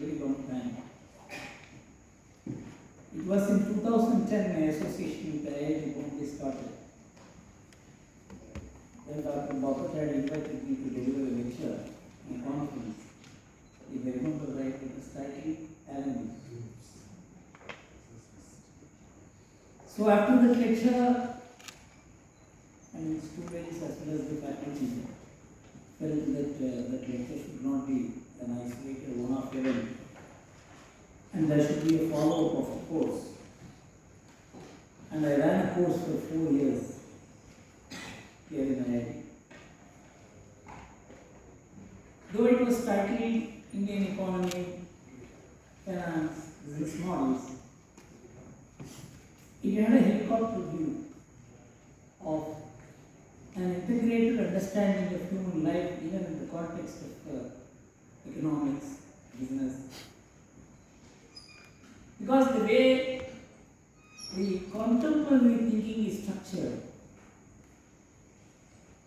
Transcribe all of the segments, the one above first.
very long time. It was in 2010 my association with IIT Bombay started. Then Dr. Buffett had invited me to deliver a lecture in a conference. If I remember right, it was titled Alan. So after the lecture, and students as well as the faculty felt that that lecture should not be an isolated one-off event, and there should be a follow-up of a course. And I ran a course for 4 years here in IIT. Though it was titled Indian Economy, Finance, Business Models, it had a helicopter view of an integrated understanding of human life, even in the context of economics, business. Because the way the contemporary thinking is structured,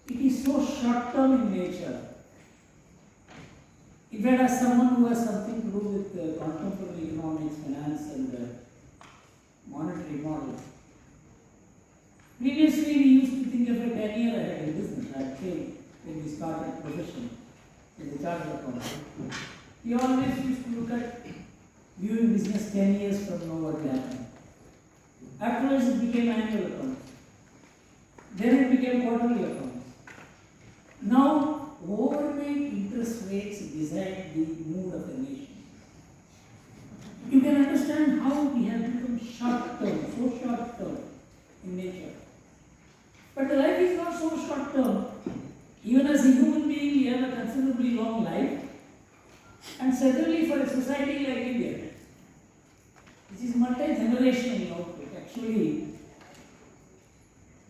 it is so short-term in nature. If I ask someone who has something to do with contemporary economics, finance, and monetary models, previously we used to think of a 10-year ahead in business. I'd say when we started profession in the chartered accountant, we always used to look at viewing business 10 years from now what will happen. Afterwards it became annual accounts. Then it became quarterly accounts. Now overnight interest rates decide the mood of the nation. You can understand how we have become short-term, so short-term in nature. But the life is not so short-term. Even as a human being, we have a considerably long life. And certainly for a society like India, this is multi-generational outlook. Actually,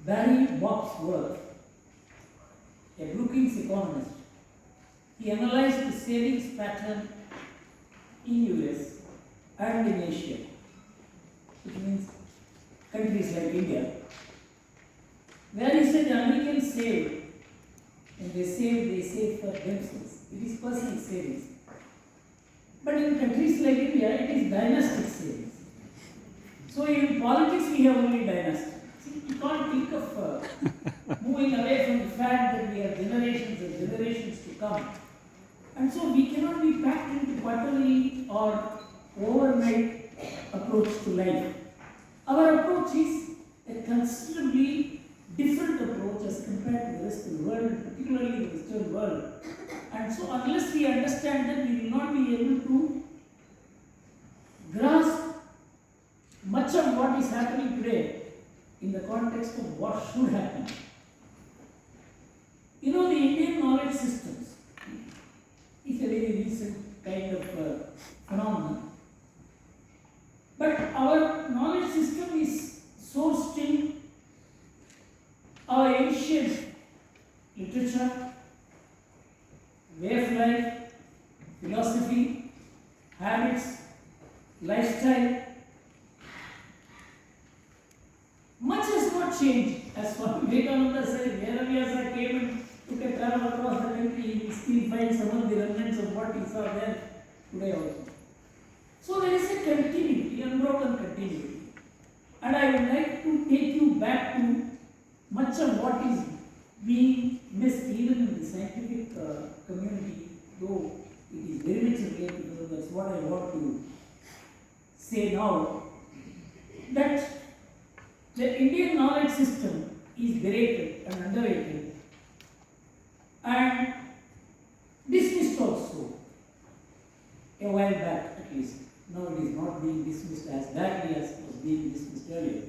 Barry Boxworth, a Brookings economist, he analyzed the savings pattern in US and in Asia, which means countries like India, where he said the Americans save, and they save for themselves. It is personal savings. But in countries like India, it is dynastic savings. So in politics, we have only dynasty. See, you can't think of moving away from the fact that we have generations and generations to come. And so we cannot be packed into quarterly or overnight approach to life. Our approach is a considerably different approach as compared to the rest of the world, particularly the Western world. And so unless we understand that, we will not be able to grasp much of what is happening today in the context of what should happen. You know, the Indian knowledge systems is a very recent kind of phenomenon. But our knowledge system is sourced in our ancient literature, way of life, philosophy, habits, lifestyle. Much has not changed. As Swami Vivekananda said, wherever Vyasa came and took a travel across the country, he will still find some of the remnants of what he saw there today also. So there is a continuity, unbroken continuity. And I would like to take you back to much of what is being missed even in the scientific community, though it is very much related to that's what I want to say now, that the Indian knowledge system is berated and underrated and dismissed also a while back at least. Now it is not being dismissed as badly as was being dismissed earlier.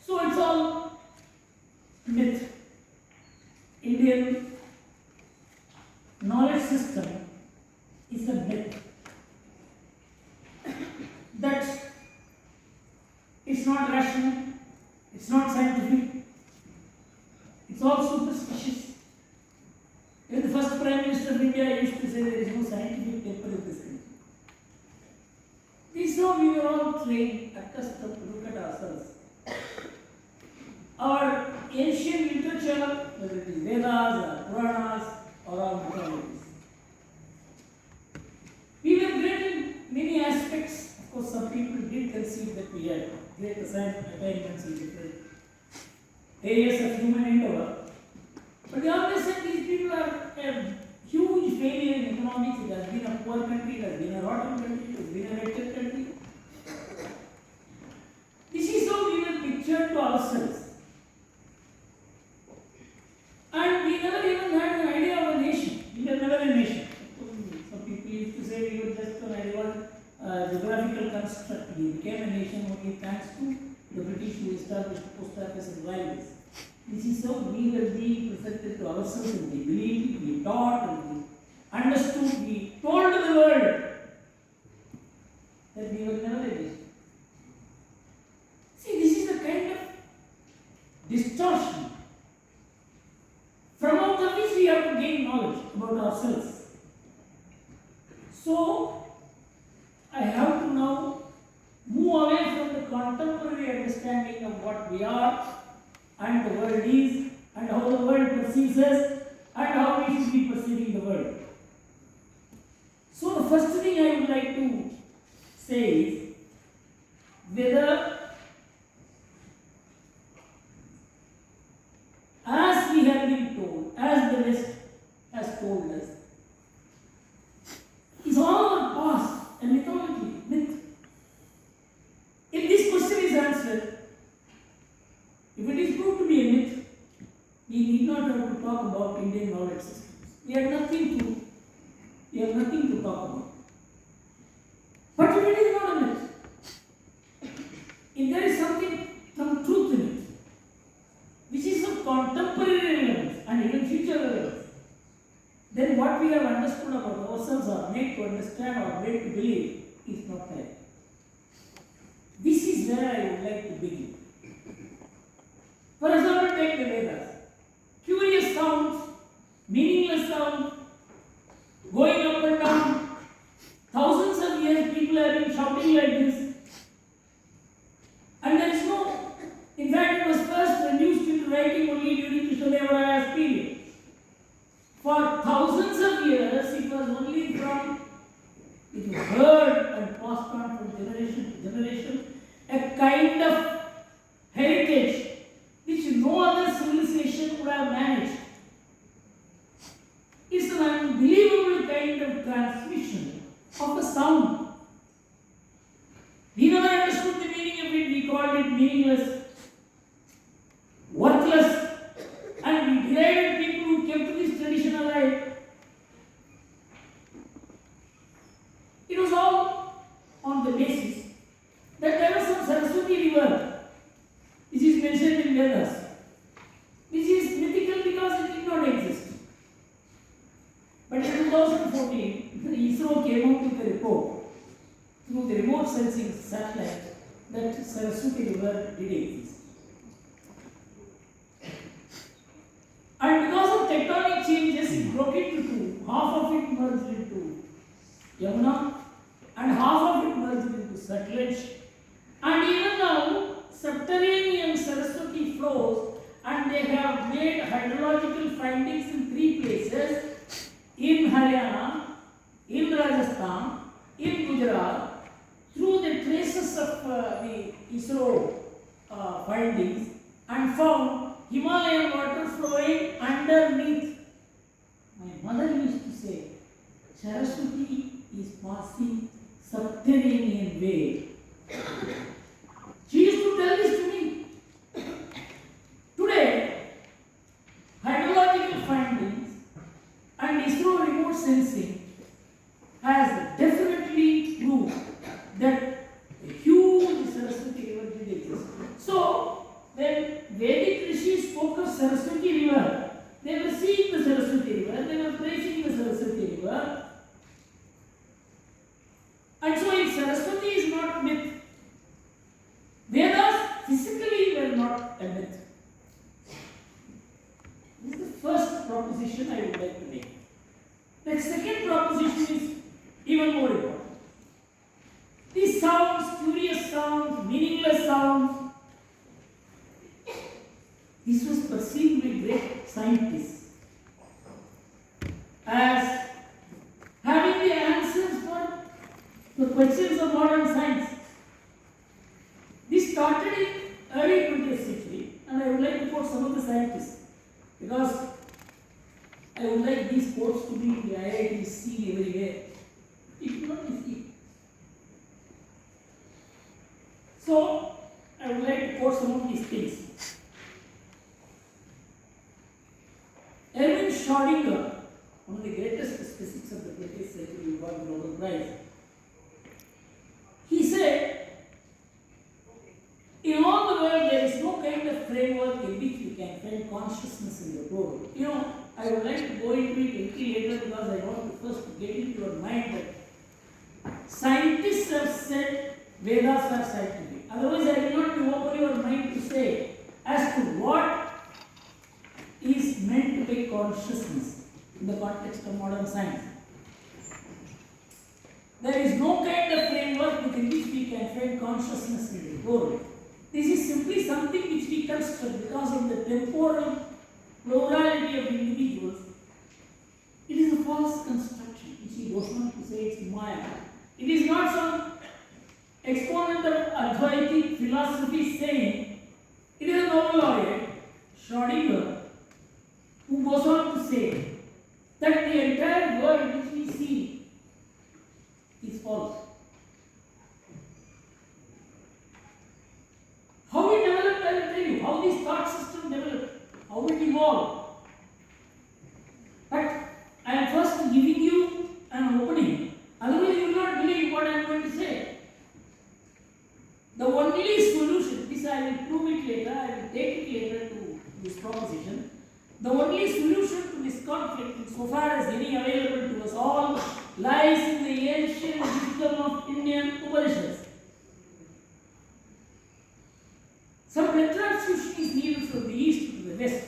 So it's all myth. Indian knowledge system is a myth. That it's not rational, it's not scientific, it's all superstitious. Even the first Prime Minister of India used to say there is no scientific paper in this country. This is how we were all trained, accustomed to look at ourselves. Our ancient literature, whether it is Vedas or Puranas or our mythologies, seat that we had, great assignments in different areas of human endeavor. But they always said these people are a huge failure in economics. It has been a poor country, it has been a rotten country, it has been a wretched country. This is how we were pictured to ourselves. And we never even had an idea of a nation. We were never a nation. Some people used to say we were just an ideal geographical construct. We became a nation only thanks to the British who established the post office and railways. This is how we were being presented to ourselves, and we believed, we taught, and we understood, we told the world that we were never a nation. See, this is the kind of distortion from out of which we have to gain knowledge about ourselves. So, I have to now move away from the contemporary understanding of what we are and the world is, and how the world perceives us, and how we should be perceiving the world. So, the first thing I would like to say is whether, as we have been told, as the West has told us, is all our past a mythology, myth? If this question is answered, if it is proved to be a myth, we need not have to talk about Indian knowledge systems. We have nothing to talk about. But if it is not a myth, if there is some truth in it, which is of contemporary relevance and even future relevance, then what we have understood about ourselves or made to understand or made to believe is not right. This is where I would like to begin. For example, take the Vedas. Curious sounds, meaningless sounds, going up and down. Thousands of years people have been shouting like this. And there is no, in fact, it was first reduced into writing only during Krishnadevaraya's period. For thousands of years, it was only from, it was heard and passed on from generation to generation, a kind of heritage which no other civilization would have managed. It's an unbelievable kind of transmission of a sound. We never understood the meaning of it, we called it meaningless, worthless, and we derided people who kept this tradition alive. It was all on the basis that there was some Saraswati river, which is mentioned in Vedas, which is mythical because it did not exist. But in 2014, the ISRO came out with a report through the remote sensing satellite that Saraswati river did exist. And because of tectonic changes, it broke into two. Half of it merged into Yamuna, and half of it merged into Satluj. And even now, subterranean Saraswati flows, and they have made hydrological findings in 3 places, in Haryana, in Rajasthan, in Gujarat, through the traces of the ISRO findings, and found Himalayan water flowing underneath. My mother used to say, Saraswati is passing subterranean way. She used to tell this to me. Today, hydrological findings and ISRO remote sensing has definitely proved that a huge Saraswati river did exist. So, when Vedic rishis spoke of Saraswati river, they were seeing the Saraswati river, they were praising the Saraswati river. And so, if Saraswati is not myth, Vedas physically were not a myth. This is the first proposition I would like to make. The second proposition is even more important. These sounds, curious sounds, meaningless sounds, this was perceived by great scientists as having the answers for the questions of modern science. seen everywhere. It will not be seen. So, I would like to quote some of these things. Erwin Schrödinger, one of the greatest physicists of the 20th century, who got the Nobel Prize, he said, in all the world there is no kind of framework in which we can find consciousness in the world. I would like to go into it a little later because I want to first get into your mind that scientists have said Vedas are scientific. Otherwise, I will not be open your mind to say as to what is meant to be consciousness in the context of modern science. There is no kind of framework within which we can find consciousness in the world. This is simply something which we construct because of the temporal plurality of individuals. It is a false construction, which he goes on to say it's Maya. It is not some exponent of Advaitic philosophy saying, it is a Nobel laureate, Schrödinger, who goes on to say that the entire world which we see is false. How it developed, I will tell you. How this thought system developed, how it evolved. But I am first giving you an opening. Otherwise, you will not believe what I am going to say. The only solution, this I will prove it later, I will take it later to this proposition. The only solution to this conflict, so far as any available to us all, lies in the ancient wisdom of Indian Upanishads. Some retrospection is needed from the east to the west.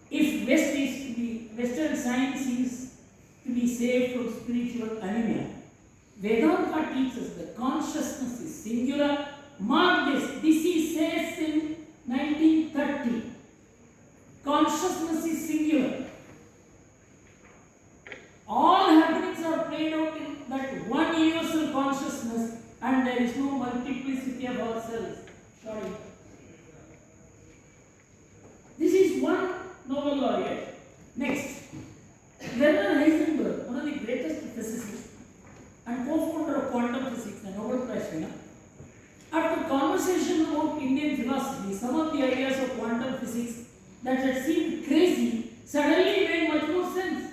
If west is to be, Western science is to be saved from spiritual anemia, Vedanta teaches that consciousness is singular. Mark this, this he says in 1930. Consciousness is singular. All happenings are played out in that one universal consciousness, and there is no multiplicity of ourselves. Sorry. This is one Nobel laureate. Next, Werner Heisenberg, one of the greatest physicists and co-founder of quantum physics and Nobel Prize winner. After conversation about Indian philosophy, some of the ideas of quantum physics that had seemed crazy suddenly made much more sense.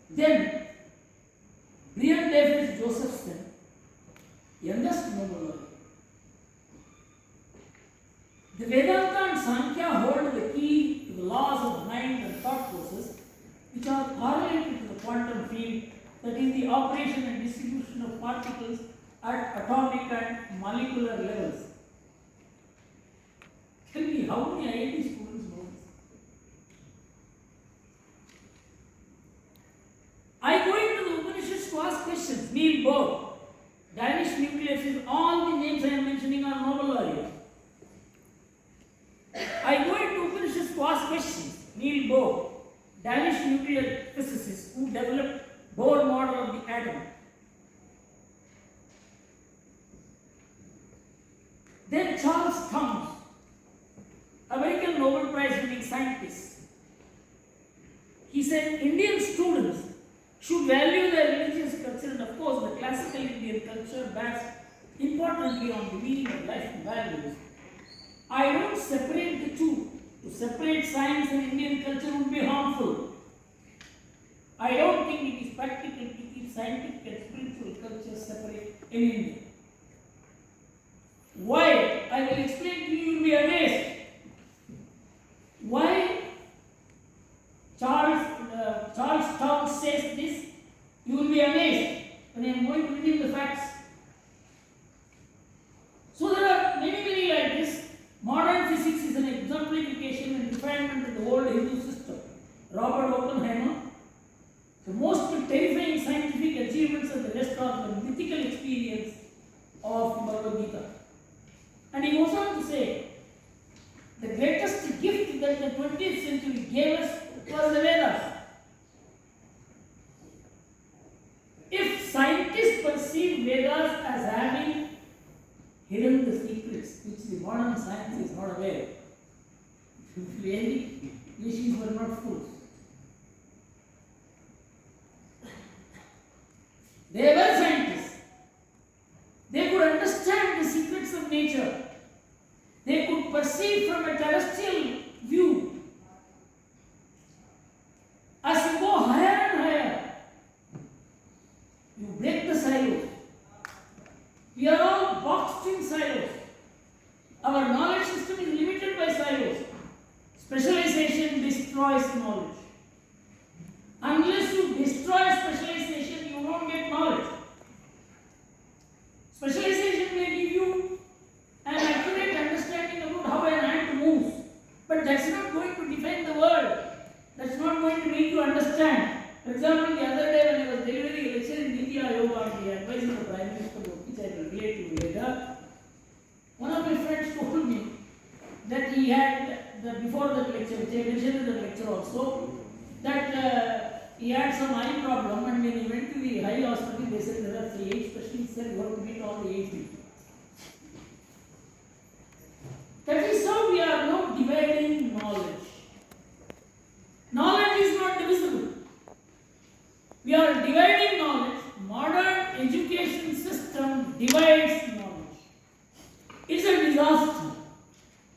Then, Brian David Josephson, youngest Nobel laureate. The Vedanta and Sankhya hold the key to the laws of mind and thought process, which are correlated to the quantum field, that is the operation and distribution of particles at atomic and molecular levels. Tell me, how many IIT students know this? I go into the Upanishads to ask questions. Neil Bohr, Danish nuclear physics, all the names I am mentioning are Nobel laureates. I go into Upanishads to ask questions. Neil Bohr, Danish nuclear physicist who developed Bohr model of the atom. Then Charles Towns, American Nobel Prize winning scientist. He said Indian students should value their religious culture, and of course the classical Indian culture bears importantly on the meaning of life and values. I don't separate the two. To separate science and Indian culture would be harmful. I don't think it is practical to keep scientific and spiritual cultures separate in India. Why? I will explain to you, you will be amazed. Why Charles Towns says this? You will be amazed when I am going to reveal the facts. So there are many like this. Modern physics is an exemplification and refinement of the old Hindu system. Robert Oppenheimer, the most terrifying scientific achievements of the West are the mythical experience of Bhagavad Gita. And he goes on to say, the greatest gift that the 20th century gave us was the Vedas. If scientists perceive Vedas as having hidden the secrets which the modern science is not aware, it will be Vedic rishis were not fools. They were scientists. They could understand the secrets of nature. They could perceive from a terrestrial view. As you go higher and higher, you break the silos. We are all boxed in silos. Our knowledge system is limited by silos. Specialization destroys knowledge. Unless you destroy specialization, you won't get knowledge. Specialization may give you an accurate understanding about how an ant moves, but that's not going to define the world. That's not going to make you understand. For example, the other day when I was delivering a lecture in India Yoga and the advice of the Prime Minister, which I will relate to you later, one of my friends told me that he had, before that lecture, which I mentioned in the lecture also, that he had some eye problem, and when he went to the eye hospital, they said there are 8 specialists there, you have to meet all the 8 people. That is how we are now dividing knowledge. Knowledge is not divisible. We are dividing knowledge. Modern education system divides knowledge. It's a disaster,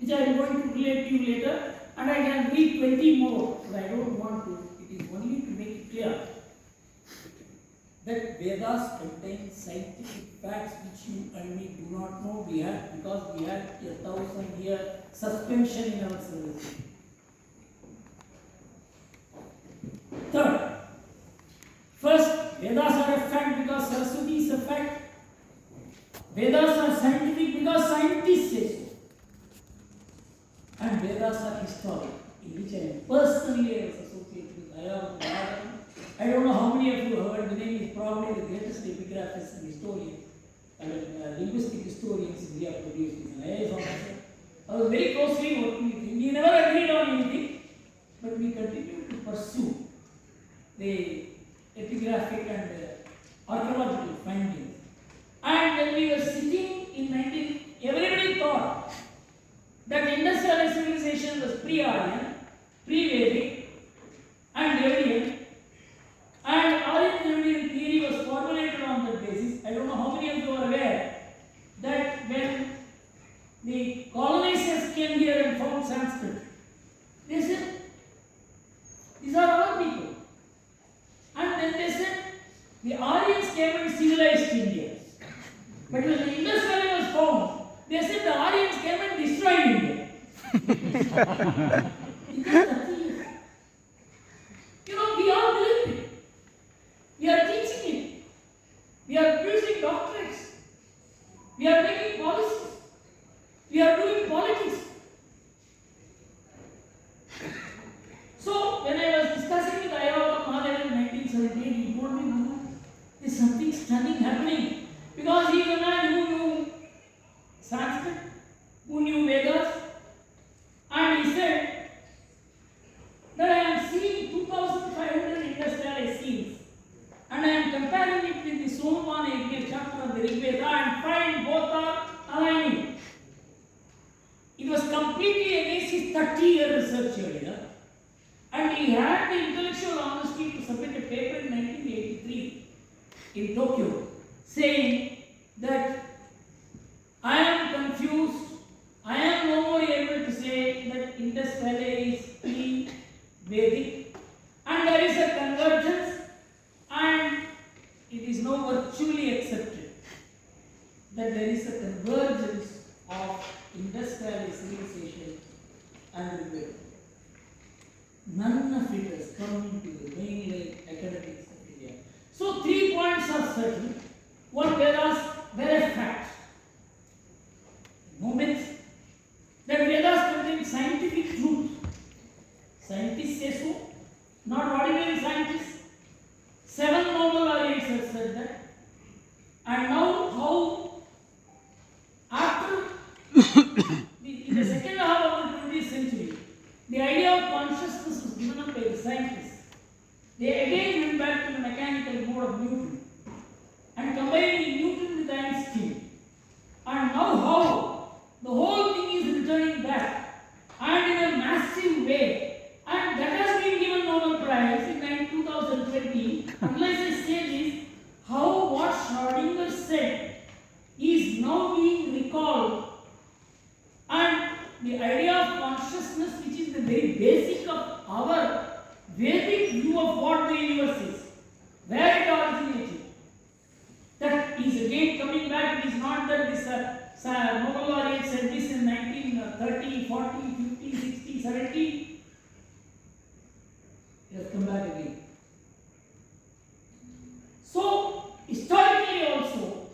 which I am going to relate to you later, and I can read 20 more, but I don't want to. It is only to make it clear that Vedas contain scientific facts which you and me do not know we have, because we have a 1,000-year suspension in our civilization. Third, first, Vedas are a fact because Saraswati is a fact. Vedas are scientific because scientists say so. And Vedas are historic, in which I am personally associated with IIT. I don't know how many of you have heard, the name is probably the greatest epigraphist and historian, linguistic historians we have produced. He's an IAS officer. I was very closely working with him. We never agreed on anything, but we continued to pursue the epigraphic and archaeological findings. And when we were sitting in everybody thought that industrial civilization was pre-Aryan, pre-Vedic, and Dravidian, and Aryan-Dravidian theory was formulated on that basis. I don't know how many of you are aware that when the colonizers came here and found Sanskrit, they said, these are our people. And then they said, the Aryans came and civilized India. But when the Indus Valley was found, they said the Aryans came and destroyed India. You know, we all believe it. We are teaching it. We are producing doctorates. We are making policies. We are doing politics. So, when I was discussing with Ayurveda Mahadev in 1978, he told me, Mama, there's something stunning happening. Because he is a man who knew Sanskrit, who knew Vedas, and he said that I am seeing 2,500 industrialized scenes, and I am comparing it with the Somavana Yajna chapter of the Rig Veda and find both are aligning. It was completely against his 30-year research area, and he had the intellectual honesty to submit a paper in 1983 in Tokyo, saying that I am confused, I am no more able to say that Indus Valley is pre-Vedic, and there is a convergence, and it is now virtually accepted that there is a convergence of Indus Valley civilization and the Veda. None of it has come into the mainline academics of India. So 3 points are certain. One, Vedas were a fact. No myths. That Vedas contain scientific truth. Scientists say so, not ordinary scientists. 7 noble Aryans have said that. And now, how after in the second half of the 20th century, the idea of consciousness was given up by the scientists. They again went back to the mechanical mode of Newton and combining Newton with Einstein. And now how the whole thing is returning back, and in a massive way. of our Vedic view of what the universe is, where it originated. That is again coming back. It is not that this Nobel laureate said this in 1930, 40, 50, 60, 70. It has come back again. So, historically also,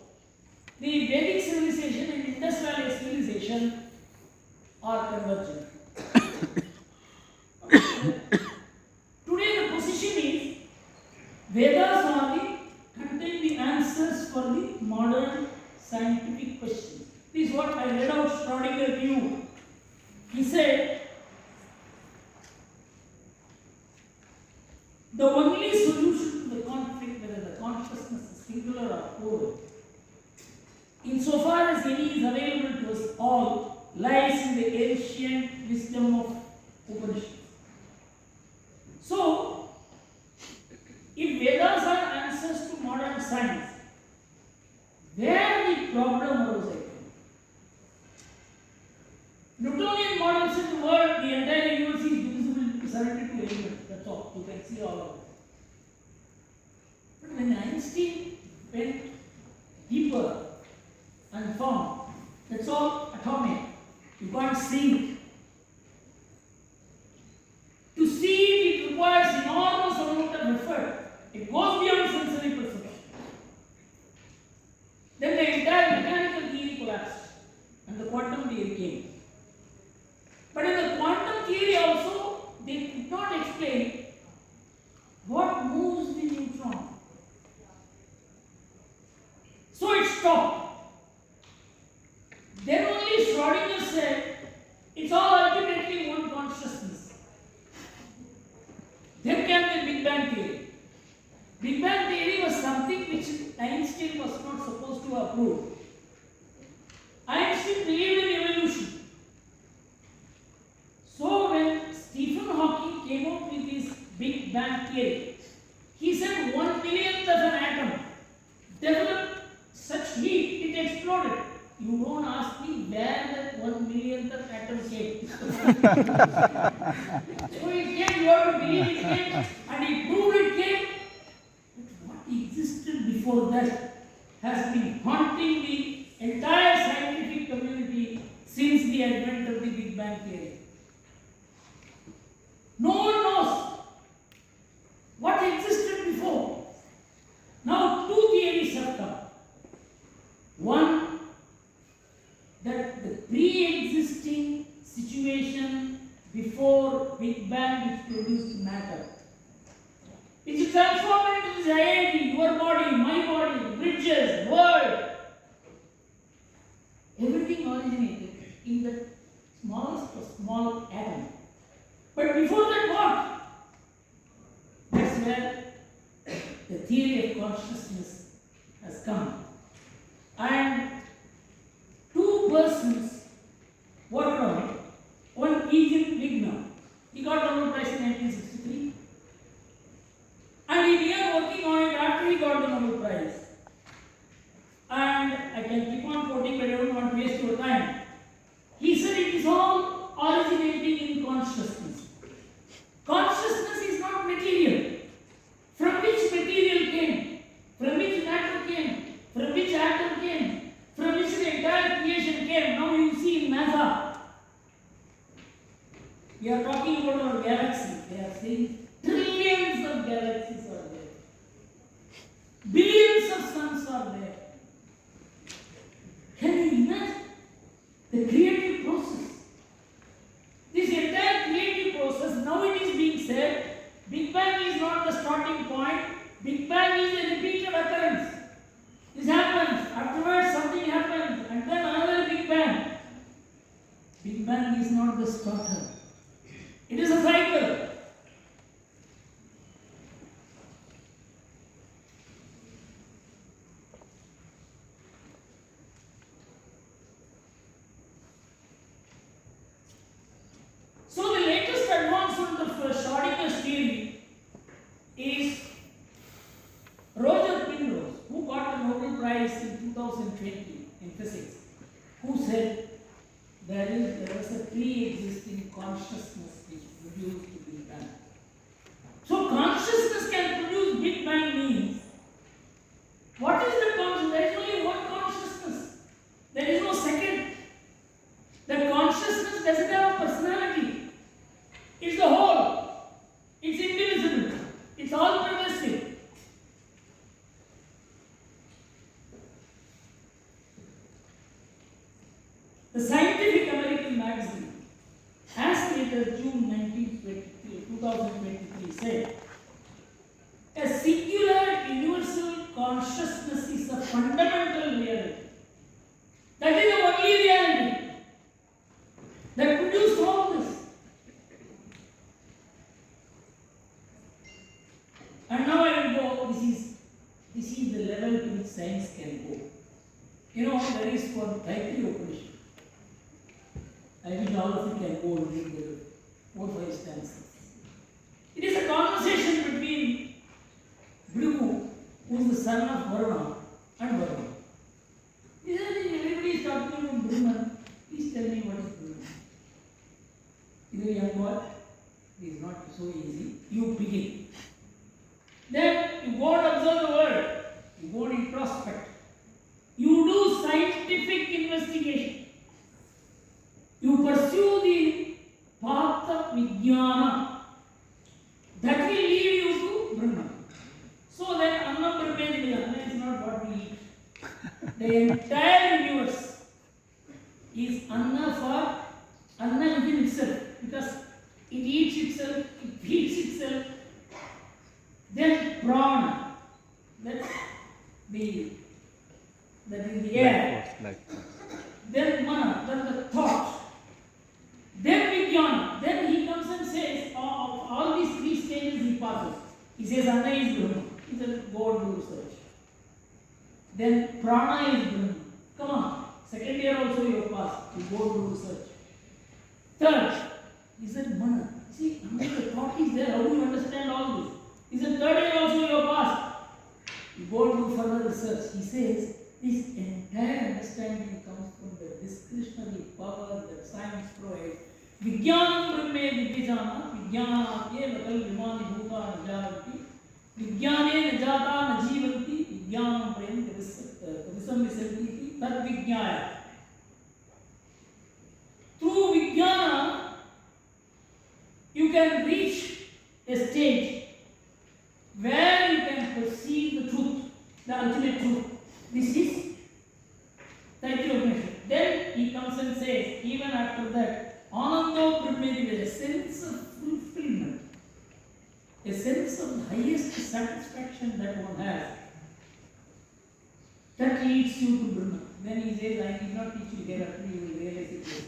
the Vedic civilization and Indus Valley civilization are convergent. Today the position is Vedas only contain the answers for the modern scientific questions. This is what I read out Schrödinger to you. He said, the only solution to the conflict whether the consciousness is singular or plural, insofar as any is available to us all, lies in the ancient wisdom of Upanishads. So, if Vedas are answers to modern science, where the problem arose, I think. Newtonian model said the world, the entire universe is divisible to 72 elements. That's all. You can see all of it. But when Einstein went deeper and found that's all atomic, you can't see it. To see it requires enormous amount of effort. It goes beyond sensory perception. Then the entire mechanical theory collapsed and the quantum theory came. But in the quantum theory also, they could not explain what moves the neutron. So it stopped. Then only Schrödinger said, it's all ultimately one consciousness. Then came the Big Bang theory. Big Bang theory was something which Einstein was not supposed to approve. Einstein believed in evolution. So when Stephen Hawking came up with his Big Bang theory, he said 1/millionth of an atom developed such heat, it exploded. You don't ask me where that 1/millionth of atom came. So it came, you have to believe it came, and he proved it came. But what existed before that has been haunting the entire scientific community since the advent of the Big Bang theory. No one knows what existed before. Now two theories have come. One, that the pre-existing situation before Big Bang which produced matter, which transformed into this IIT, your body, my body, bridges, world. Everything originated in the smallest of small atom. But before that, what? That's where the theory of consciousness has come. And two persons worked on it. One, Eugene Wigner. He got the Nobel Prize in 1963. And he began working on it after he got the Nobel Prize. And I can keep on quoting, but I don't want to waste your time. He said it is all originating in consciousness. Consciousness is not material. From which material came? From which matter came? From which atom came? From which the entire creation came? Now you see in NASA. We are talking about our galaxy. They are saying trillions of galaxies are there. Billions of suns are there. Can you imagine the creative process? This entire creative process, now it is being said, Big Bang is not the starting point. Big Bang is a repeated occurrence. This happens, afterwards something happens, and then another Big Bang. Big Bang is not the starter. It is a cycle. So the latest advancement of Schrödinger's theory is Roger Penrose, who got the Nobel Prize in 2020 in physics, who said there was a pre-existing consciousness which produced the 2023 said, a singular universal consciousness is a fundamental reality. That is the only reality that produced all this. And now I will go, this is the level to which science can go. You know, there is for Gayatri Upanishad. I wish all of you can go and read the 4-5 stanzas. It is a conversation between Bhrigu, who is the son of Varuna, and Varuna. Everybody is talking about Brahman. Please tell me what is Brahman. You know, young boy, it is not so easy. You begin. Then you go and observe the world. You go and introspect. You do scientific investigation. You pursue the path of Vijnana. That will lead you to Brahman. So then, Anna Brahmendriya is not what we eat. The entire universe is Anna for Anna within itself, because it eats itself, it feeds itself. Then Prana, that is the air. Then Mana, then the thought. Then Vijnana. Then he comes and says, all these 3 stages he passes. He says, Anna is Brahma. He says, go and do research. Then Prana is Brahma. Come on. Second year also you have passed. You go do research. Third, he said, Mana. See, the thought is there. How do you understand all this? He said, third year also you have passed. You go and do further research. He says, this entire understanding comes from the discretionary power that science provides. Vijnanam brahme vidyajana, vijnanam eva kal vimani bhuta najavanti, vijnane najata najivanti, vijnanam prem kavisam visanti, tad vijnaya. Through vijnana, you can reach a stage where you can perceive the truth, the ultimate truth. This is Gayatri Upanishad. Then he comes and says, even after that, Anando Brahmedi, a sense of fulfillment, a sense of the highest satisfaction that one has, that leads you to Brahman. Then he says, I did not teach you hereafter, you will realize it was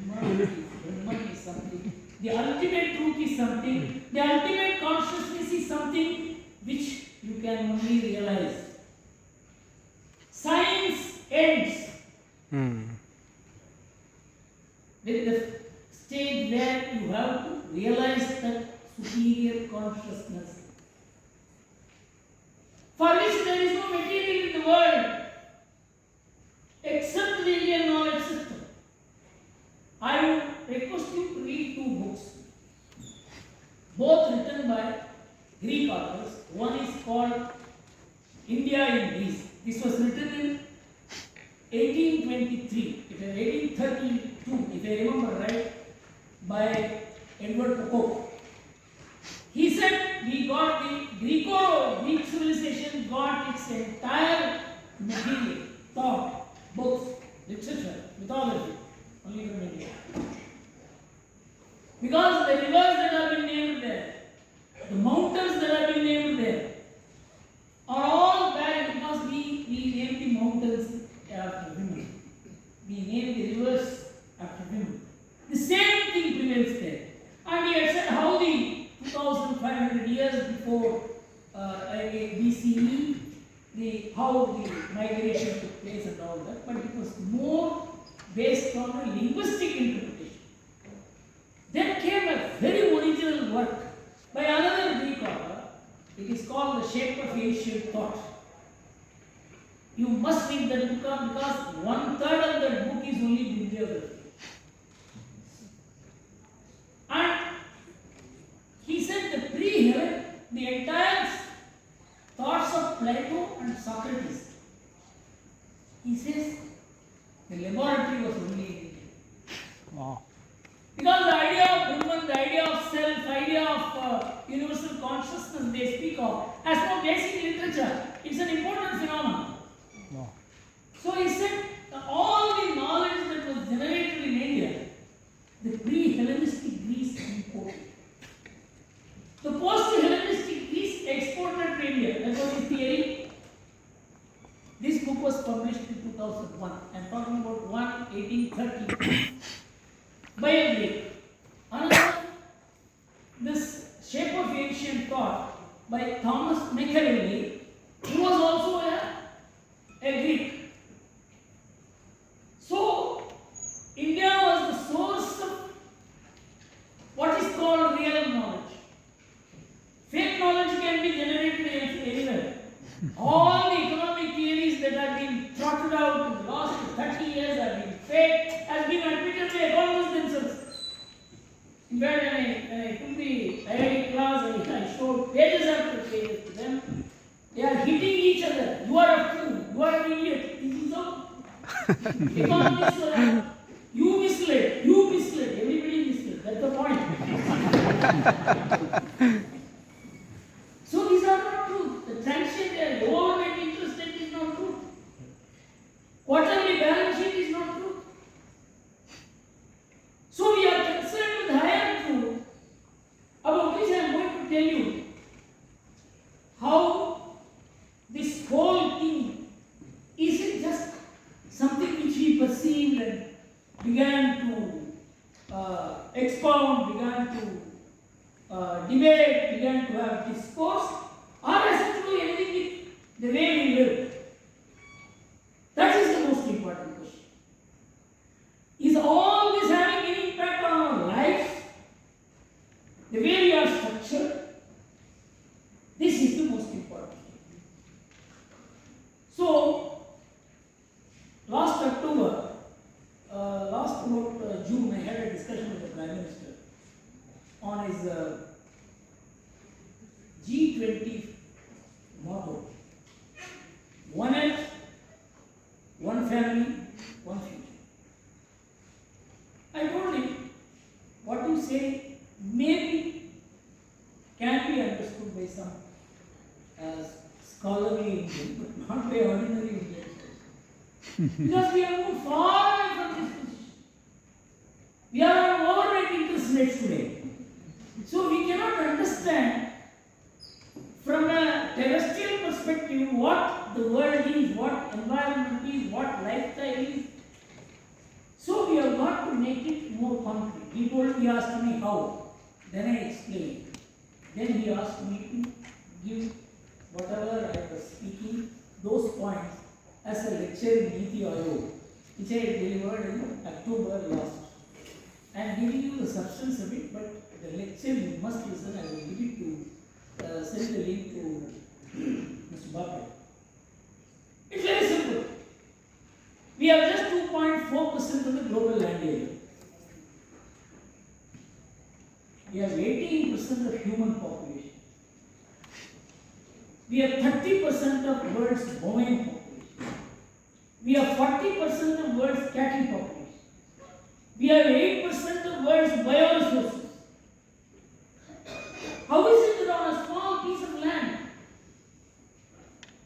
Brahman is something. The ultimate truth is something. The ultimate consciousness is something which you can only realize. Science ends with the stage where you have to realize that superior consciousness, for which there is no material in the world except the Indian knowledge system. I would request you to read 2 books, both written by Greek authors. One is called India in Greece. This was written in 1823, 1832, if I remember right, by Edward Pocock. He said we got the Greek civilization got its entire material, thought, books, literature, mythology, only from India. Because the rivers that have been named there, the mountains that have been named there, are all bad because we named the mountains after women. We named the rivers after women. The same thing prevails there. And he had said how the 2500 years before BCE, how the migration took place and all that, but it was more based on a linguistic interpretation. Then came a very original work by another Greek author. It is called The Shape of Ancient Thought. You must read that book because 1/3 of that book is only bibliography. And he said the pre-heaven, the entire thoughts of Plato and Socrates. He says the laboratory was only in India. Wow. Because the idea of Brahman, the idea of self, idea of universal consciousness they speak of has no basic literature. It's an important phenomenon. Wow. So he said all the knowledge that was generated in India, the pre-Hellenistic Greece imported. The post-Hellenistic Greece exported to India. That was his theory. This book was published in 2001. I am talking about 1830 by a Greek. Another, this Shape of Ancient Thought by Thomas Machiavelli, who was also a Greek. So, India was the source of what is called real knowledge. Fake knowledge can be generated anywhere. All the economic theories that have been trotted out in the last 30 years have been fake, has been admitted by economists themselves. In fact, when I took the IIT class, I showed pages after pages to them. They are hitting each other. You are a fool. You are an idiot. This is so. Economists are, you misled. You misled. Everybody misled. That's the point. So these are not true. The transient overnight interest rate is not true. Quarterly balance sheet is not true. So we are concerned with higher truth, about which I am going to tell you how this whole thing isn't just something which we perceived and began to expound, began to debate, began to have discourse, or has to do anything with the way we live. That is the most important question. Is all this having any impact on our lives? The way we are structured? This is the most important thing. So, last October, last about June, I had a discussion with the Prime Minister on his G20 motto. One Earth, one family, one future. I told him, what you say maybe can be understood by some scholarly Indian, but not by ordinary Indians. Because we have moved far away from this position. We are on overnight interest rates today. So we cannot understand from a terrestrial perspective what the world is, what environment is, what lifestyle is. So we have got to make it more concrete. He asked me how. Then I explained. Then he asked me to give whatever I was speaking, those points as a lecture in IIT, which I delivered in October last. I am giving you the substance of it, but the lecture you must listen. I will give it to, send the link to Mr. Bombay. It's very simple. We have just 2.4% of the global land area. We have 18% of human population. We have 30% of world's bovine population. We have 40% of world's cattle population. We have 8% of world's bioresources. How is it that on a small piece of land,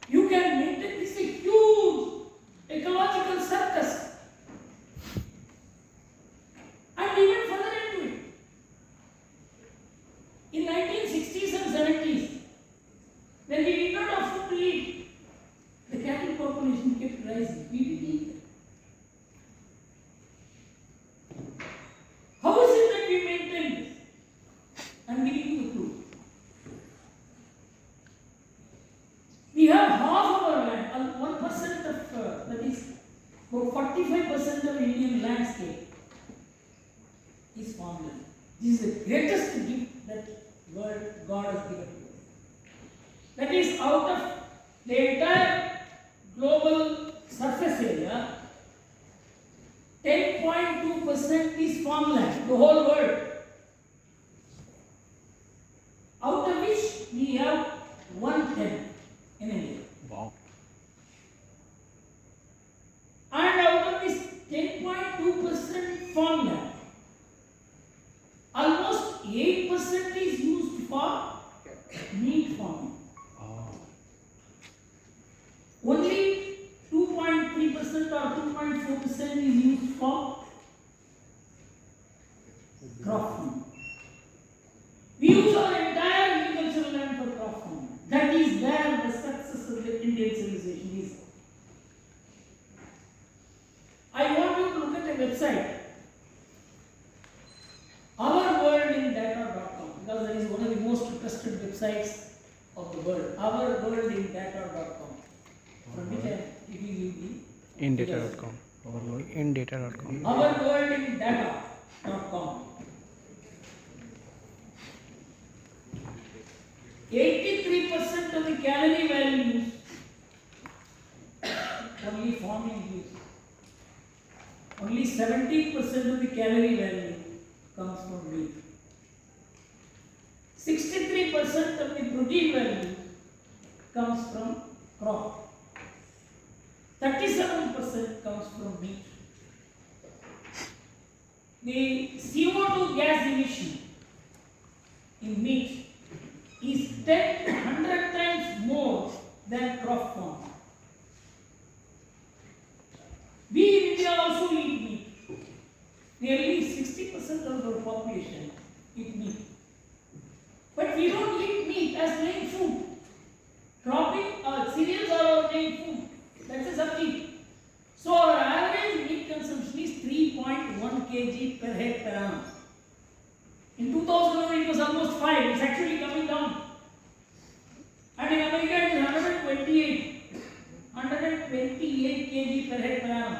you can maintain this huge ecological circus? And even further into it. In 1960s and 70s, when we did not have food to eat, the cattle population kept rising. We didn't eat them. How is it that we maintain this? I'm giving you the clue. We have half of our land, 1% of, that is about 45% of Indian landscape is farmland. This is the greatest gift that God has given to us. That is, out of the entire global surface area, 10.2% is farmland, the whole world. Out of which we have 1/10 in India. Wow. And out of this 10.2% farmland, almost 8% is used for meat farming. Oh. Only 2.3% or 2.4% is used for crop farming. We use our entire websites of the world. Ourworldindata.com. From which I am giving you the Indata.com. Indata.com. Ourworldindata.com. 83% of the calorie values only farming use. Only 17% of the calorie value comes from wheat. 63% of the protein value comes from crop. 37% comes from meat. The CO2 gas emission in meat is 100 times more than crop farm. We in India also eat meat. Nearly 60% of our population eat meat. But we don't eat meat as main food. Cropping cereals are our main food. That's a subject. So our average meat consumption is 3.1 kg per head per annum. In 2001 it was almost 5. It's actually coming down. And in America it is 128 kg per head per annum.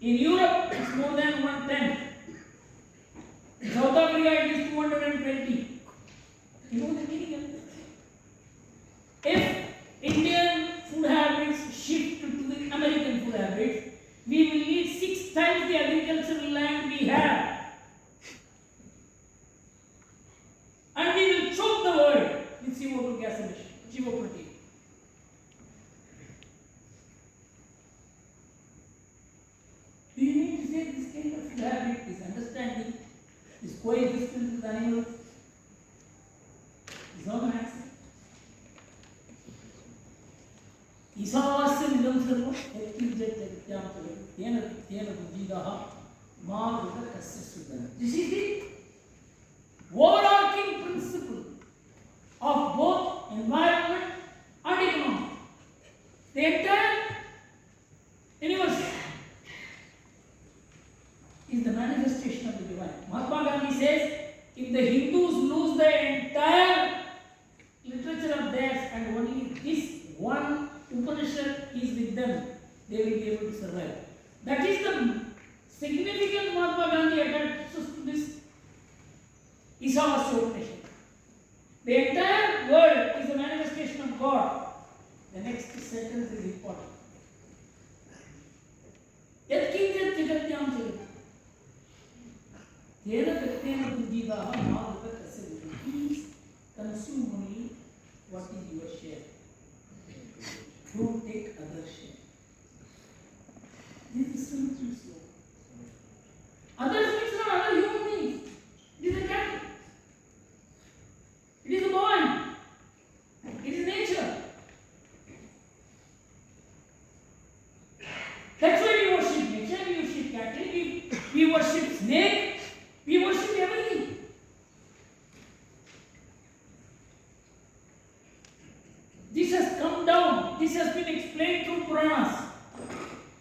In Europe it's more than 110. In South Africa it is 220. You know the meaning of this? If Indian food habits shift to the American food habits, we will need 6 times the agricultural land we have. And we will choke the world with CO2 gas emission, CO2. Do you need to say this kind of food habit, this understanding, this coexistence with animals is not an accident? ईशावास्यम् इदं सर्वं यत्किञ्चित् तेन बुद्धिदाः मा वृथा कस्य सुदनं. This is the overarching principle of both environment and economy. The entire universe is the manifestation of the divine. Mahatma Gandhi says, if the Hindus lose the entire literature of theirs and only this one Upanishad is with them, they will be able to survive. That is the significance Mahatma Gandhi attaches to this Isavasya Upanishad. The entire world is a manifestation of God. The next sentence is important. Yatkinjat jagatyam jagat. Tena katyena buddhidaha mādhava kasya buddhi. Please consume only what is your share. Don't take other share. This is simple slow. Others means not other human beings. It is a cattle. It is a boy. It is nature. That's why we worship nature, we worship cattle, we worship snake, we worship everything. This has come down. This has been explained through Puranas.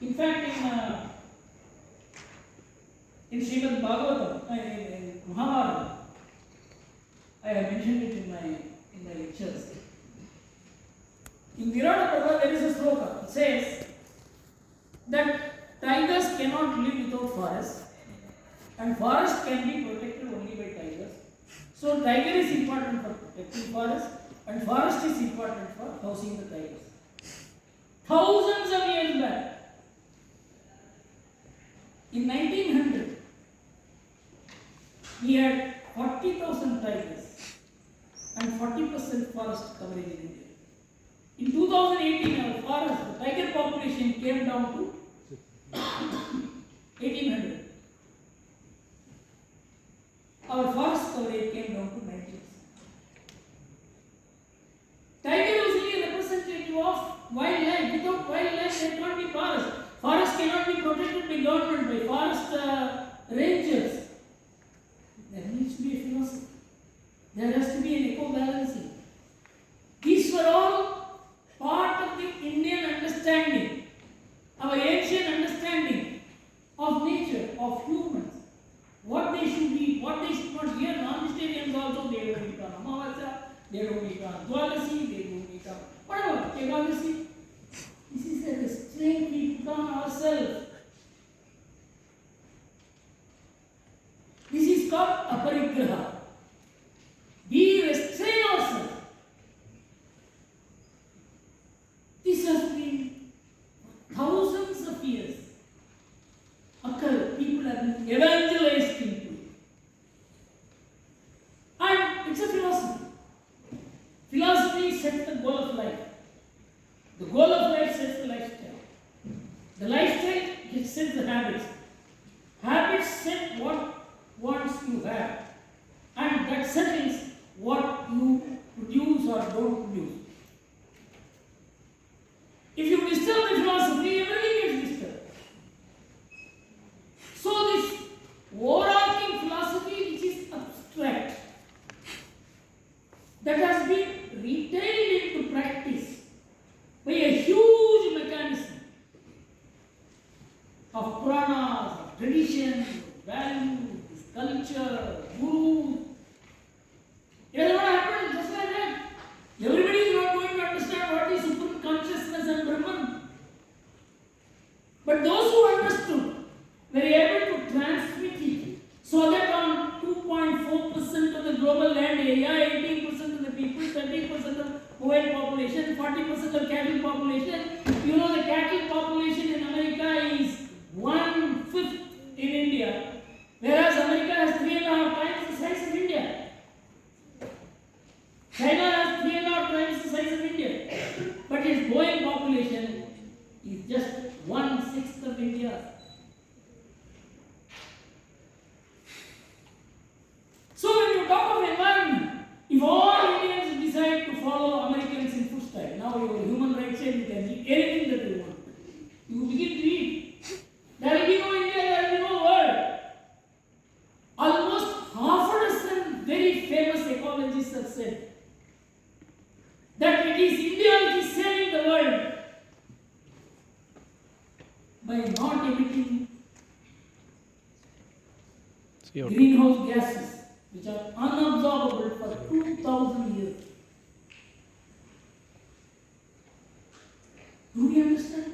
In fact, in Srimad Bhagavatam, in Mahabharata, I have mentioned it in my lectures. In Virata Prabha, there is a sloka. It says that tigers cannot live without forest, and forest can be protected only by tigers. So, tiger is important for protecting forest, and forest is important for housing the tigers. Thousands of years back, in 1900, we had 40,000 tigers and 40% forest coverage in India. In 2018, our forest, the tiger population came down to 1800. Our forest coverage came down to 90%. Tiger is only a representative of wildlife. Without wildlife, there can't be forest. Forest cannot be protected by government, by forest rangers. There needs to be a philosophy. There has to be an eco-balancing. These were all part of the Indian understanding, our ancient understanding of nature, of humans. What they should eat, what they should not eat. Non-vegetarians also they will eat on Amavasya. on Dwalasi, they do it on whatever, Egadasi. This is a restraint we put on ourselves. This is called aparigraha. We restrain ourselves. This has been thousands of years. People have been evangelized into it. And it's a philosophy. Philosophy sets the goal of life. The goal of life sets the lifestyle. The lifestyle sets the habits. Habits set what wants you have. And that settles what you produce or don't produce. If you disturb the philosophy, everything gets disturbed. So this overarching philosophy which is abstract, that has been retained into practice by a huge mechanism of Puranas, of traditions, of values, culture, gurus. It has not happened just like that. Everybody is not going to understand what is supreme consciousness and Brahman. But those who understood were able to transmit it so that on 2.4% of the global land area, 18% of the people, 30% of oil population, 40% of cattle population. You know the cattle population in America is 1/5 in India, whereas America has 3.5 times the size of India. China has 3.5 times the size of India, but its growing population is just 1/6 of India. So when you talk of environment, if all Indians decide to follow Americans in footsteps, now your human rights say you can eat anything that you want. You begin to eat. There will be no India, there will be no world. Almost half a dozen very famous ecologists have said that it is India which is saving the world by not emitting greenhouse gases which are unabsorbable for 2,000 years. Do we understand?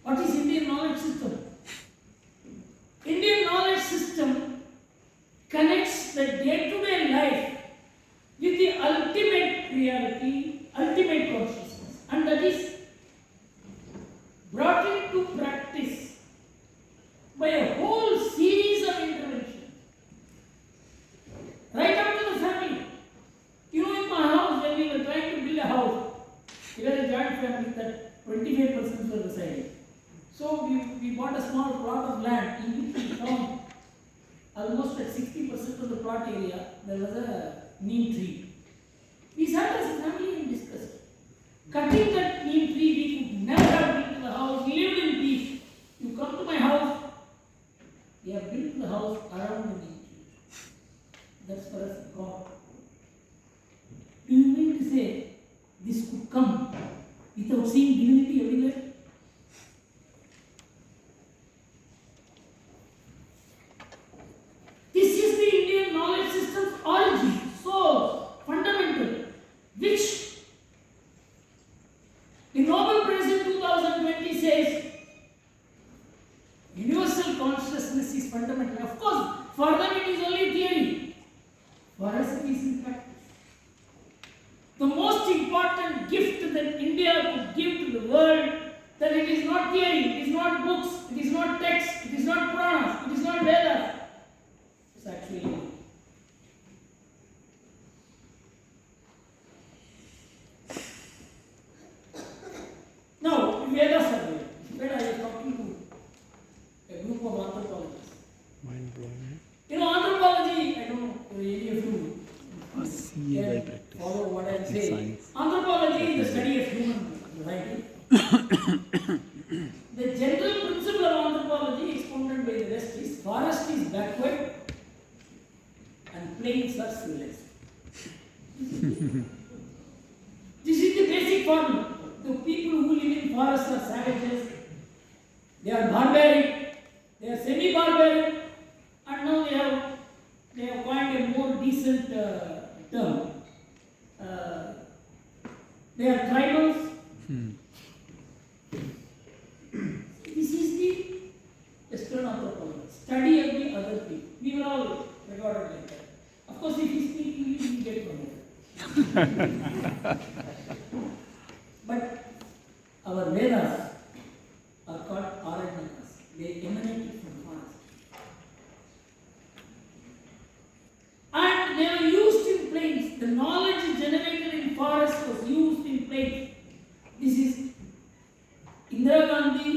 What is Indian knowledge system? Indian knowledge system connects the day-to-day life with the ultimate reality, ultimate consciousness, and that is brought into practice by a whole series of interventions. Right up to the family. You know, in my house, when we were trying to build a house, we had a joint family that 25% were residing. So we bought a small plot of land in which we found almost at 60% of the plot area there was a neem tree. We sat as a family and discussed. Cutting that neem tree, we could never have built the house. We lived in peace. You come to my house, we have built the house around the neem tree. That's for us God. Do you mean to say this could come without seeing divinity everywhere? This is the Indian knowledge system's origin, source, fundamental, which the Nobel Prize in 2020 says universal consciousness is fundamental. Of course, for them it is only theory. For us it is in practice. The most important gift that India could give to the world, that it is not theory, it is not books, it is not text, it is not Puranas, it is not Vedas. It's actually now, Vedas are there. When I was talking to a group of anthropologists. Mind blowing. You know, anthropology, I don't know if any of you can follow what I say. Science. Anthropology is the study of human society. The general principle of anthropology expounded by the West is forest is backward and plains are civilized. This is the basic formula. The people who live in forests are savages, they are barbaric, they are semi-barbaric, and now they have coined a more decent term, they are tribals. Hmm. This is the Western anthropology. Study every other thing. We were all regarded like that. Of course, if you speak English, you get promoted. But our Vedas are called Aranyakas. They emanated from forest. And they were used in plains. The knowledge generated in forest was used in plains. This is Indira Gandhi,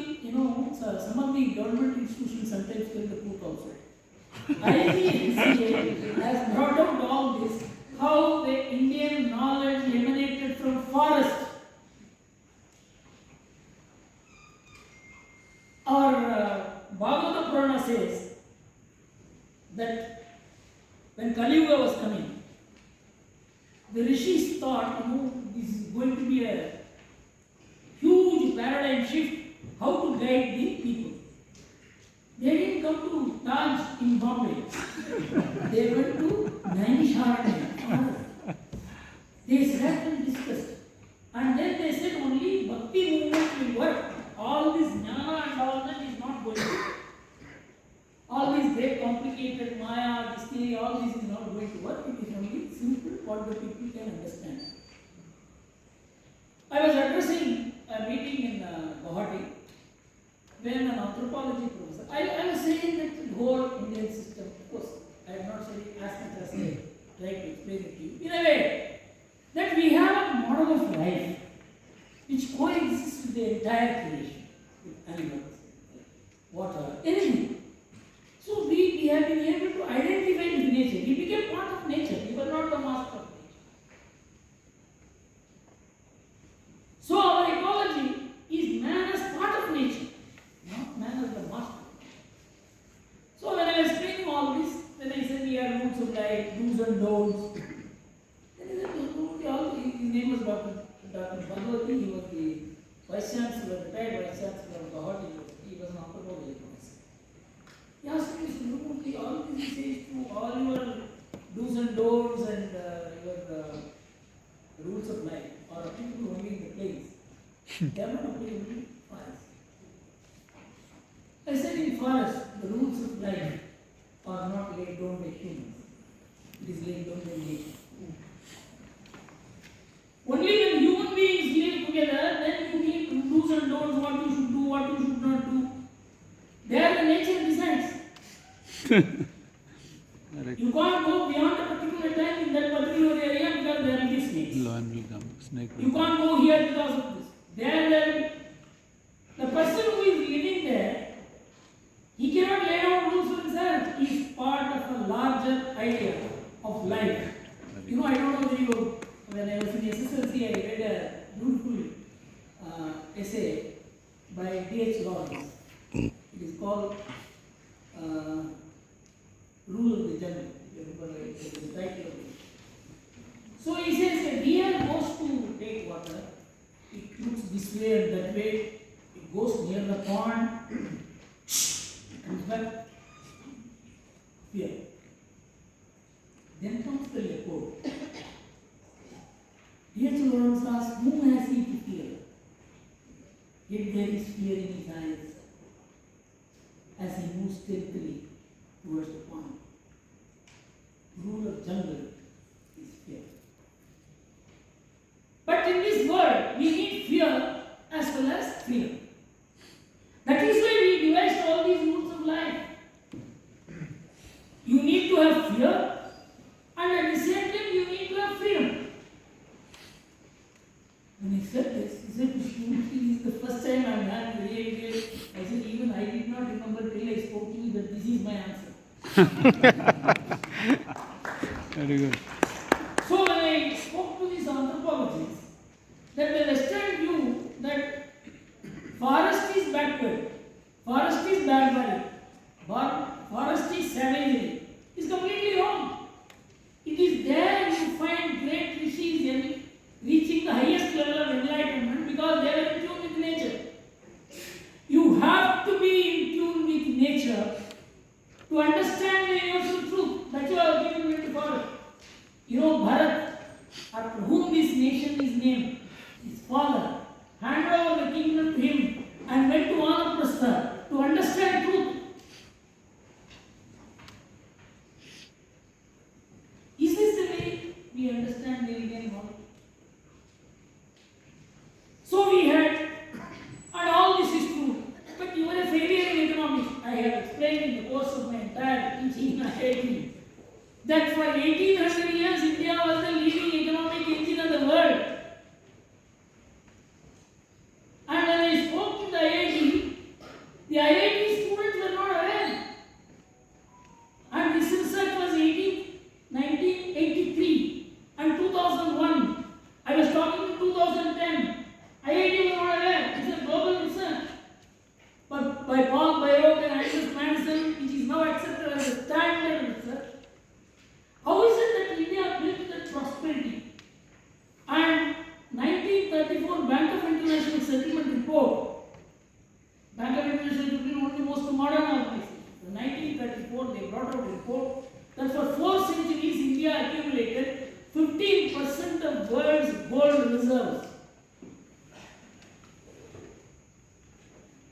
some of the government institutions sometimes tell the truth also. IIT has brought out all this, how the Indian knowledge emanated from forest. Our Bhagavata Purana says that when Kali Yuga was coming, the rishis thought, this is going to be a huge paradigm shift, how to guide the people. They didn't come to Taj in Bombay. They went to Nainisharanya. They sat and discussed. And then they said only Bhakti movement will work. All this jnana and all that is not going to work. All this great complicated Maya, this thing, all this is not going to work. It is only simple what the people can understand. I was addressing a meeting in Guwahati when an anthropology professor, I was saying that the whole Indian system, of course, I have not said it as much as I tried to explain it to you, in a way, that we have a model of life which coexists with the entire creation, with animals, water, anything. So we have been able to identify with nature. We became part of nature. We were not the master of nature. So our ecology is man as part of nature, not man as the master. So when I was explaining all this, then I said we have rules of life, do's and don'ts. Then he said, his name was Dr. Bhagavati, he was the Vice Chancellor, retired Vice Chancellor of Guwahati University. He was an anthropology professor. He asked me, Gurumurthy, all this he says to all your do's and don'ts and your rules of life are applicable only in the plains. They are not applicable in forest. I said in forest, the rules of life are not laid down by humans. It is laid down by nature. Only when human beings live together, then you need do's and don'ts, what you should do, what you should not do. There the nature decides. You can't go beyond a particular time in that particular area because there will be snakes. Lion will come. Snake will You can't go here because of this. There, the person who is living there, he cannot lay down rules for himself. He is part of a larger idea of life. I don't know whether you, when I was in SSLC, I read a beautiful essay by D.H. Lawrence. It is called Rule of the Jungle. The title of it. So he says a deer goes to take water. It looks this way and that way. It goes near the pond and back. Fear. Then comes the leopard. D.H. Lawrence asks, whom has he to fear? Yet there is fear in his eyes as he moves stealthily towards the pond. Rule of jungle is fear. But in this world, we need fear as well as freedom. That is why we devised all these rules of life. You need to have fear, and at the same time, you need to have freedom. When he said this, he said, this is the first time I am having really. I said, even I did not remember till I spoke to you that this is my answer. Very good. So when I spoke to these anthropologists, that the Western view that forest is backward, forest is barbaric, forest is savagery, is completely wrong. It is there you find great rishis reaching the highest level of enlightenment because they were in tune with nature. You have to be in tune with nature to understand the universal truth. That's why I have given you the forest. Bharat after whom this nation is named, his father, handed over the kingdom to him and went to Anaprastha to understand truth. Is this the way we understand the Indian knowledge? So we had, and all this is true, but you are a failure in economics. I have explained in the course of my entire teaching in IIT that for 1800 years India was the leading economic engine of the world. And when I spoke to the IIT students were not aware. And this research was 1983 and 2001. I was talking in 2010. IIT was not aware. It's a global research. But by Paul Bayok and Andrews Madison, which is now accepted as a standard research, how is it that India built that prosperity? And 1934 Bank of International Settlement report, Bank of International Settlement, one of the most modern organizations. In 1934 they brought out a report that for 4 centuries India accumulated 15% of world's gold reserves.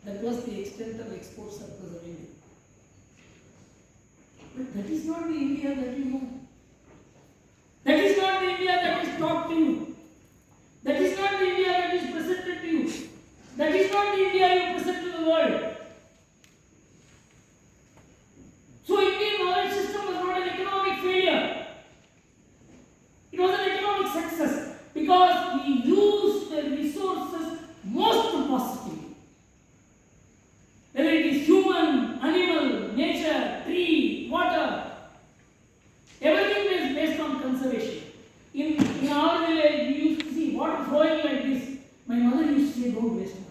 That was the extent of export surplus of India. But that is not the India that you know. That is not the India that is taught to you. That is not the India that is presented to you. That is not the India you present to the world. So Indian knowledge system was not an economic failure. It was an economic success because we used the resources most positively. Whether it is human, animal, nature, tree, water, everything is based on conservation. In our village, we used to see water flowing like this. My mother used to say, don't waste water.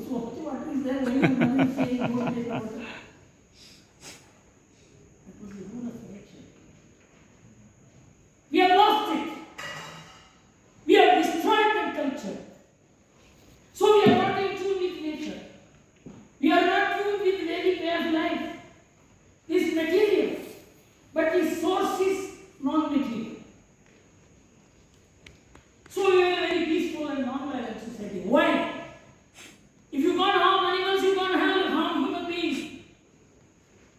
So water is there when your mother is saying, don't waste water. That was the rule of nature. We have lost it. We have destroyed that culture. So we are not in tune with nature. We are not tuned with Vedic way of life. This material, but the source is non-material. So we are a very peaceful and non-violent society. Why? If you can't harm animals, you can't harm human beings.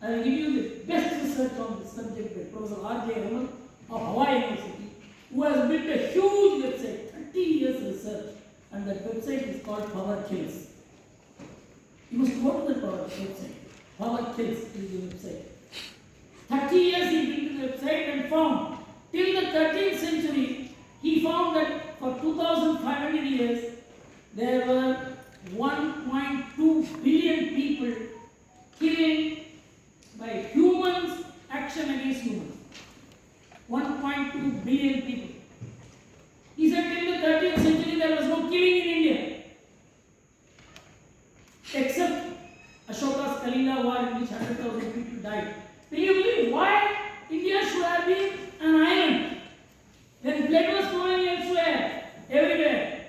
I will give you the best research on this subject by Professor R.J. Raman of Hawaii University, who has built a huge website, 30 years research, and that website is called Power Kills. You must go to the website. Power Kills is the website. 30 years he built the website and found, till the 13th century, he found that for 2,500 years, there were 1.2 billion people killed by humans, action against humans. 1.2 billion people. He said till the 13th century there was no killing in India. Except Ashoka's Kalinga war in which 100,000 people died. Will you believe why India should have been an island? When blood was flowing elsewhere, everywhere.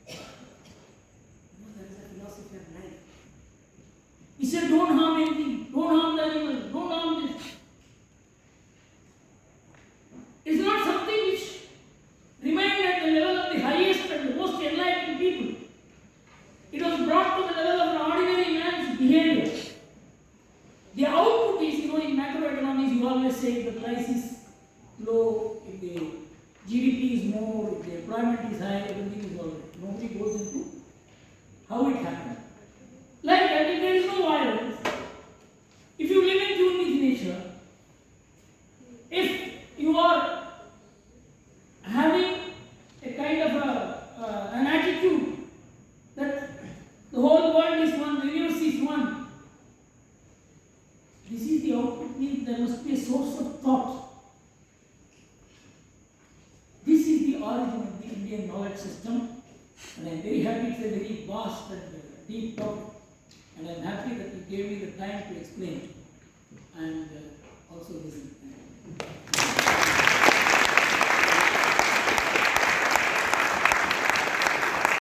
There is a philosophy of life. He said, don't harm anything, don't harm the animals, don't harm this. It's not something which remained at the level of the highest and the most enlightened people. It was brought to the level of an ordinary man's behavior. The output is, in macroeconomics, you always say if the price is low, if the GDP is more, if the employment is high, everything is all right. Nobody goes into how it happened. Like that, if there is no violence, if you live in tune with nature, if you are having a kind of an attitude that the whole world is one, the universe is one, this is the output, means there must be a source of thought. This is the origin of the Indian knowledge system, and I am very happy. It's a very vast and deep topic, and I am happy that you gave me the time to explain. And